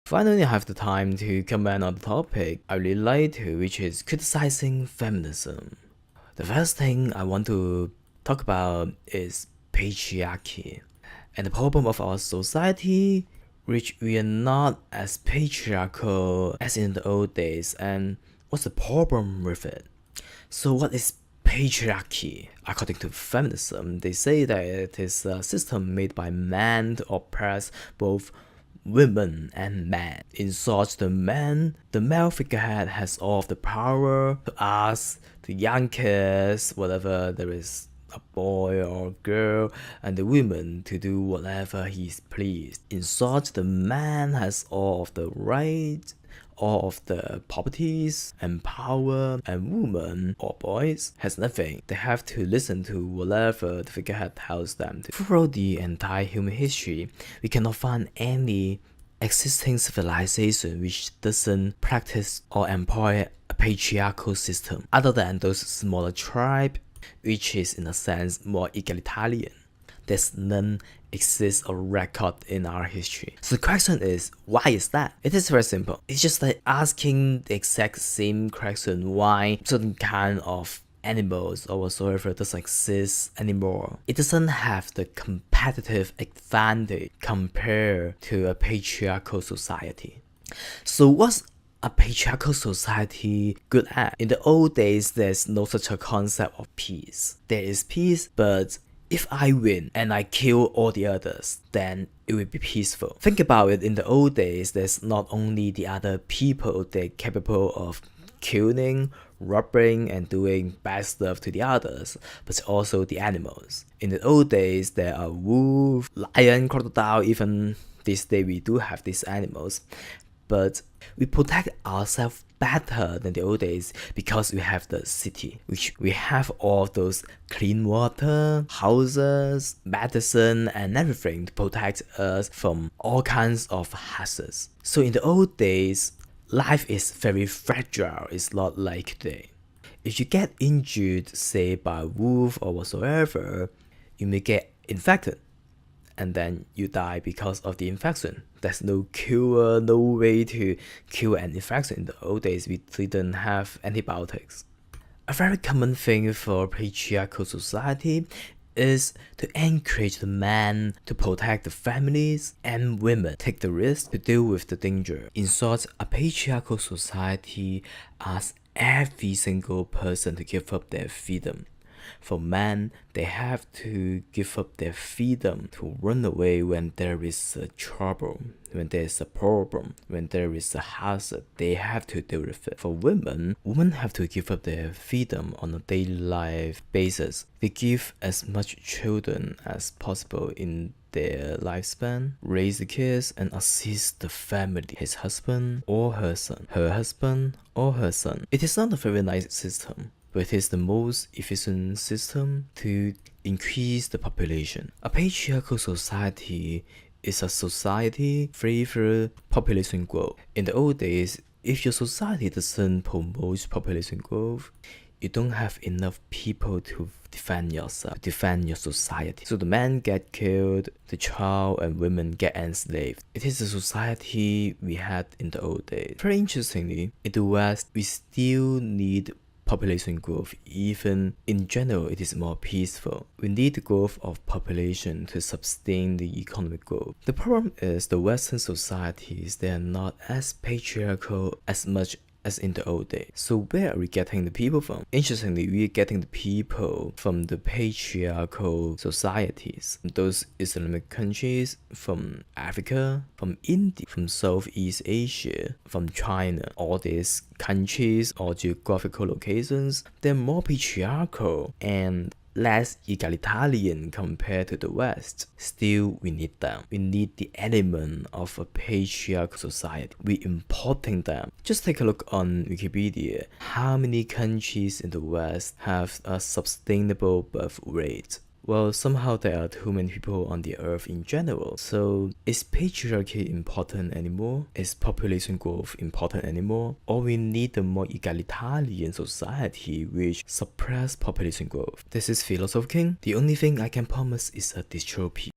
Finally, I have the time to comment on the topic I really like to, which is criticizing feminism. The first thing I want to talk about is patriarchy and the problem of our society, which we are not as patriarchal as in the old days, and what's the problem with it? So what is patriarchy? According to feminism, they say that it is a system made by men to oppress both women and men. In such, the male figurehead has all of the power to ask the young kids, whatever there is a boy or girl, and the women to do whatever he's pleased. In such, the man has all of the rights, all of the properties and power, and women or boys has nothing. They have to listen to whatever the figurehead tells them. Throughout the entire human history, we cannot find any existing civilization which doesn't practice or employ a patriarchal system, other than those smaller tribes, which is in a sense more egalitarian. There's none exists or record in our history. So the question is, why is that? It is very simple. It's just like asking the exact same question why certain kind of animals or whatsoever doesn't exist anymore. It doesn't have the competitive advantage compared to a patriarchal society. So what's a patriarchal society good at? In the old days, there's no such a concept of peace. There is peace, but if I win and I kill all the others, then it will be peaceful. Think about it, in the old days, there's not only the other people that are capable of killing, robbing, and doing bad stuff to the others, but also the animals. In the old days, there are wolf, lion, crocodile, even this day we do have these animals. But we protect ourselves better than the old days because we have the city, which we have all those clean water, houses, medicine, and everything to protect us from all kinds of hazards. So in the old days, life is very fragile. It's not like today. If you get injured, say by a wolf or whatsoever, you may get infected, and then you die because of the infection. There's no cure, no way to cure an infection. In the old days, we didn't have antibiotics. A very common thing for patriarchal society is to encourage the men to protect the families, and women take the risk to deal with the danger. In short, a patriarchal society asks every single person to give up their freedom. For men, they have to give up their freedom to run away when there is a trouble, when there is a problem, when there is a hazard. They have to deal with it. For women have to give up their freedom on a daily life basis. They give as much children as possible in their lifespan, raise the kids, and assist the family, his husband or her son, her husband or her son. It is not a very nice system, but it is the most efficient system to increase the population. A patriarchal society is a society favoring population growth. In the old days, if your society doesn't promote population growth, you don't have enough people to defend yourself, defend your society. So the men get killed, the child and women get enslaved. It is the society we had in the old days. Very interestingly, in the West, we still need population growth. Even in general, it is more peaceful. We need the growth of population to sustain the economic growth. The problem is the Western societies, they are not as patriarchal as much as in the old days. So where are we getting the people from? Interestingly, we are getting the people from the patriarchal societies, those Islamic countries, from Africa, from India, from Southeast Asia, from China. All these countries or geographical locations, they're more patriarchal and less egalitarian compared to the West. Still, we need them. We need the element of a patriarchal society. We're importing them. Just take a look on Wikipedia. How many countries in the West have a sustainable birth rate? Well, somehow there are too many people on the earth in general. So is patriarchy important anymore? Is population growth important anymore? Or we need a more egalitarian society which suppress population growth? This is Philosopher King. The only thing I can promise is a dystopia.